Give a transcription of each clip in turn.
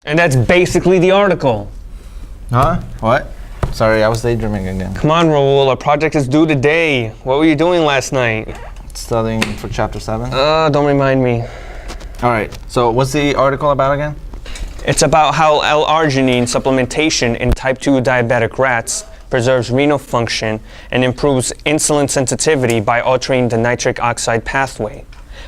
And that's basically the article. Huh? What? Sorry, I was daydreaming again. Come on, Raul, our project is due today. What were you doing last night? Studying for chapter 7. Don't remind me. Alright, so what's the article about again? It's about how L-Arginine supplementation in type 2 diabetic rats preserves renal function and improves insulin sensitivity by altering the nitric oxide pathway.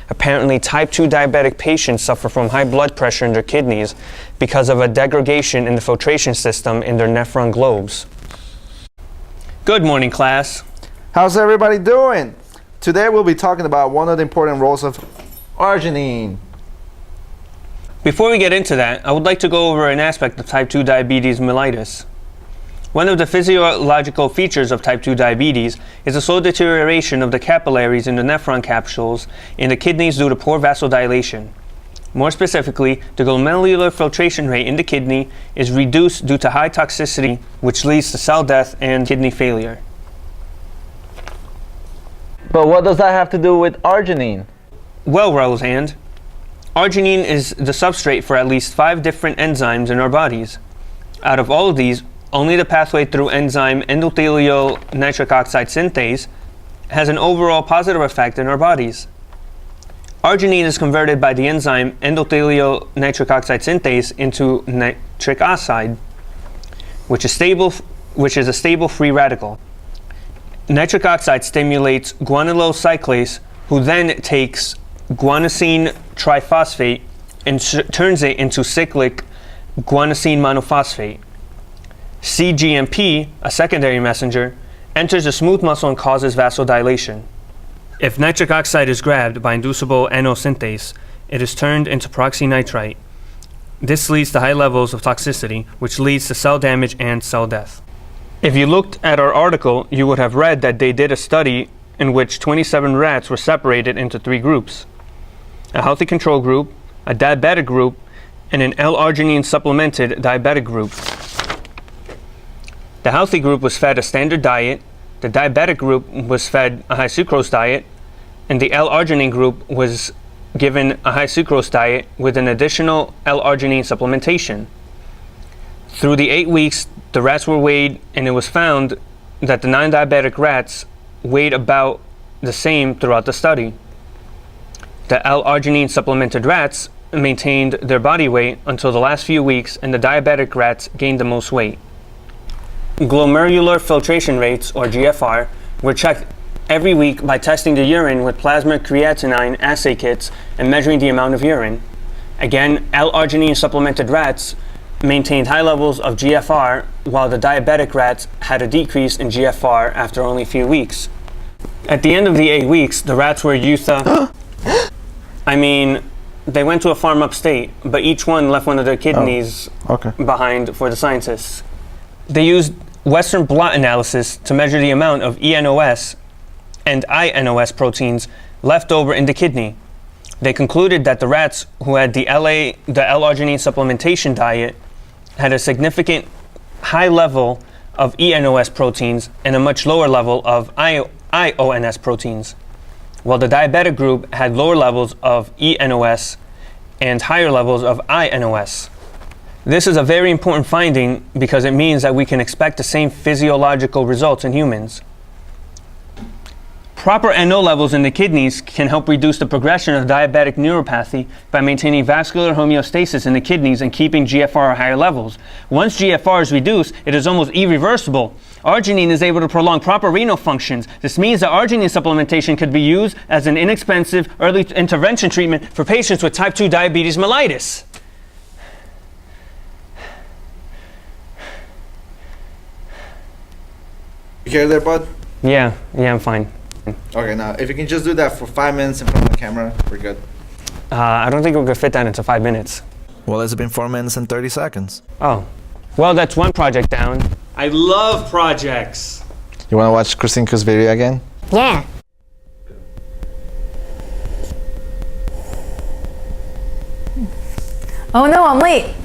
Apparently, type 2 diabetic patients suffer from high blood pressure in their kidneys because of a degradation in the filtration system in their nephron globes. Good morning, class. How's everybody doing? Today we'll be talking about one of the important roles of arginine. Before we get into that, I would like to go over an aspect of type 2 diabetes mellitus. One of the physiological features of type 2 diabetes is the slow deterioration of the capillaries in the nephron capsules in the kidneys due to poor vasodilation. More specifically, the glomerular filtration rate in the kidney is reduced due to high toxicity, which leads to cell death and kidney failure. But what does that have to do with arginine? Well, Rosand, arginine is the substrate for at least 5 different enzymes in our bodies. Out of all of these, only the pathway through enzyme endothelial nitric oxide synthase has an overall positive effect in our bodies. Arginine is converted by the enzyme endothelial nitric oxide synthase into nitric oxide, which is a stable free radical. Nitric oxide stimulates guanylyl cyclase, who then takes guanosine triphosphate and turns it into cyclic guanosine monophosphate. cGMP, a secondary messenger, enters the smooth muscle and causes vasodilation. If nitric oxide is grabbed by inducible NO synthase, it is turned into peroxynitrite. This leads to high levels of toxicity, which leads to cell damage and cell death. If you looked at our article, you would have read that they did a study in which 27 rats were separated into 3 groups: a healthy control group, a diabetic group, and an L-Arginine supplemented diabetic group. The healthy group was fed a standard diet, the diabetic group was fed a high sucrose diet, and the L-Arginine group was given a high sucrose diet with an additional L-Arginine supplementation. Through the 8 weeks, the rats were weighed, and it was found that the non-diabetic rats weighed about the same throughout the study. The L-Arginine supplemented rats maintained their body weight until the last few weeks, and the diabetic rats gained the most weight. Glomerular filtration rates, or GFR, were checked every week by testing the urine with plasma creatinine assay kits and measuring the amount of urine. Again, L-Arginine supplemented rats maintained high levels of GFR, while the diabetic rats had a decrease in GFR after only a few weeks. At the end of the 8 weeks, the rats were they went to a farm upstate, but each one left one of their kidneys behind for the scientists. They used Western blot analysis to measure the amount of eNOS and iNOS proteins left over in the kidney. They concluded that the rats who had the L-Arginine supplementation diet had a significant high level of eNOS proteins and a much lower level of iONS proteins, while the diabetic group had lower levels of eNOS and higher levels of iNOS. This is a very important finding because it means that we can expect the same physiological results in humans. Proper NO levels in the kidneys can help reduce the progression of diabetic neuropathy by maintaining vascular homeostasis in the kidneys and keeping GFR at higher levels. Once GFR is reduced, it is almost irreversible. Arginine is able to prolong proper renal functions. This means that arginine supplementation could be used as an inexpensive early intervention treatment for patients with type 2 diabetes mellitus. You hear there, bud? Yeah, I'm fine. Okay, now if you can just do that for 5 minutes in front of the camera, we're good. I don't think we could fit that into 5 minutes. Well, it's been 4 minutes and 30 seconds. Oh, well, that's one project down. I love projects. You want to watch Christinka's video again? Yeah. Oh no, I'm late.